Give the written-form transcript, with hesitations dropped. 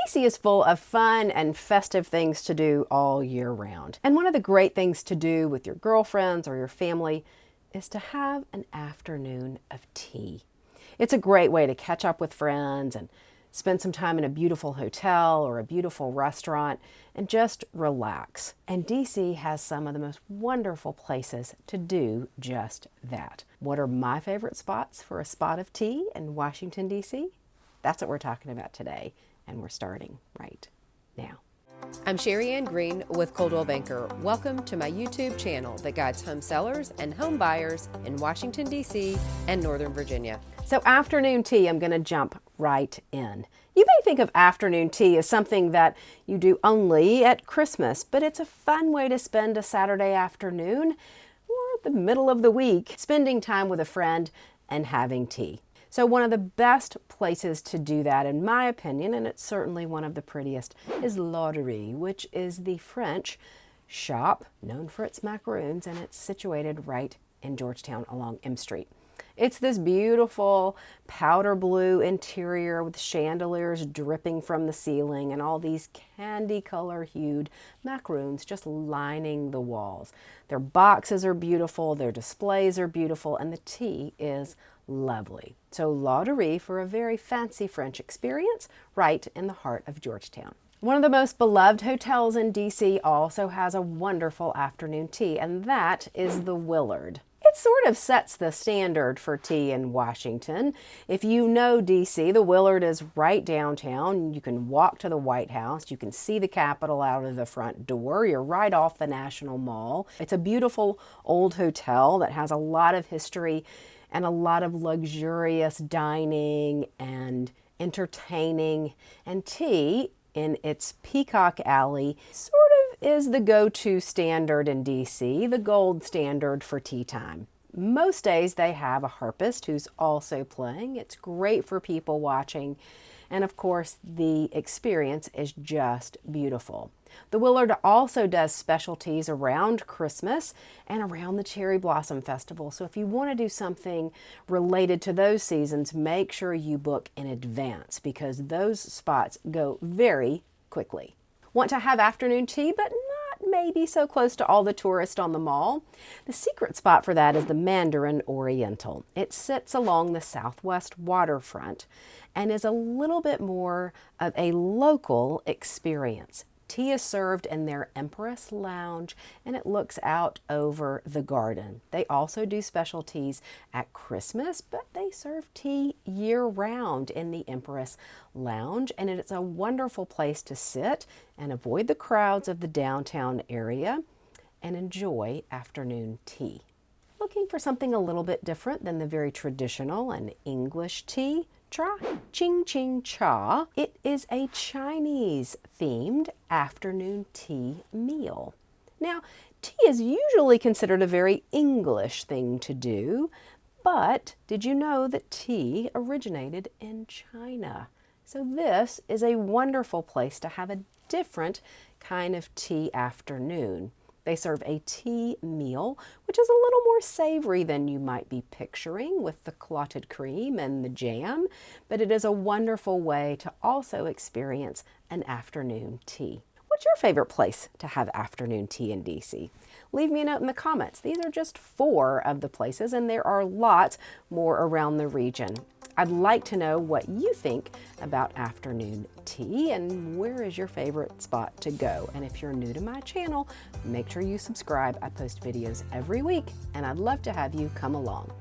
DC is full of fun and festive things to do all year round. And one of the great things to do with your girlfriends or your family is to have an afternoon of tea. It's a great way to catch up with friends and spend some time in a beautiful hotel or a beautiful restaurant and just relax. And DC has some of the most wonderful places to do just that. What are my favorite spots for a spot of tea in Washington, DC? That's what we're talking about today, and we're starting right now. I'm Sherry Ann Green with Coldwell Banker. Welcome to my YouTube channel that guides home sellers and home buyers in Washington, D.C. and Northern Virginia. So afternoon tea, I'm going to jump right in. You may think of afternoon tea as something that you do only at Christmas, but it's a fun way to spend a Saturday afternoon or the middle of the week, spending time with a friend and having tea. So one of the best places to do that, in my opinion, and it's certainly one of the prettiest, is Lauderie, which is the French shop known for its macaroons, and it's situated right in Georgetown along M Street. It's this beautiful powder blue interior with chandeliers dripping from the ceiling and all these candy color hued macaroons just lining the walls. Their boxes are beautiful, their displays are beautiful, and the tea is lovely. So Lauderie for a very fancy French experience right in the heart of Georgetown. One of the most beloved hotels in DC also has a wonderful afternoon tea, and that is the Willard. It sort of sets the standard for tea in Washington. If you know DC, the Willard is right downtown. You can walk to the White House. You can see the Capitol out of the front door. You're right off the National Mall. It's a beautiful old hotel that has a lot of history and a lot of luxurious dining and entertaining, and tea in its Peacock Alley sort of is the go-to standard in DC, the gold standard for tea time. Most days they have a harpist who's also playing. It's great for people watching, and of course the experience is just beautiful. The Willard also does specialties around Christmas and around the Cherry Blossom Festival. So if you want to do something related to those seasons, make sure you book in advance because those spots go very quickly. Want to have afternoon tea, but not maybe so close to all the tourists on the mall? The secret spot for that is the Mandarin Oriental. It sits along the southwest waterfront and is a little bit more of a local experience. Tea is served in their Empress Lounge and it looks out over the garden. They also do specialties at Christmas, but they serve tea year-round in the Empress Lounge, and it's a wonderful place to sit and avoid the crowds of the downtown area and enjoy afternoon tea. Looking for something a little bit different than the very traditional and English tea? Try Ching Ching Cha. It is a Chinese-themed afternoon tea meal. Now, tea is usually considered a very English thing to do, but did you know that tea originated in China? So this is a wonderful place to have a different kind of tea afternoon. They serve a tea meal, which is a little more savory than you might be picturing with the clotted cream and the jam, but it is a wonderful way to also experience an afternoon tea. What's your favorite place to have afternoon tea in DC? Leave me a note in the comments. These are just 4 of the places, and there are lots more around the region. I'd like to know what you think about afternoon tea and where is your favorite spot to go. And if you're new to my channel, make sure you subscribe. I post videos every week and I'd love to have you come along.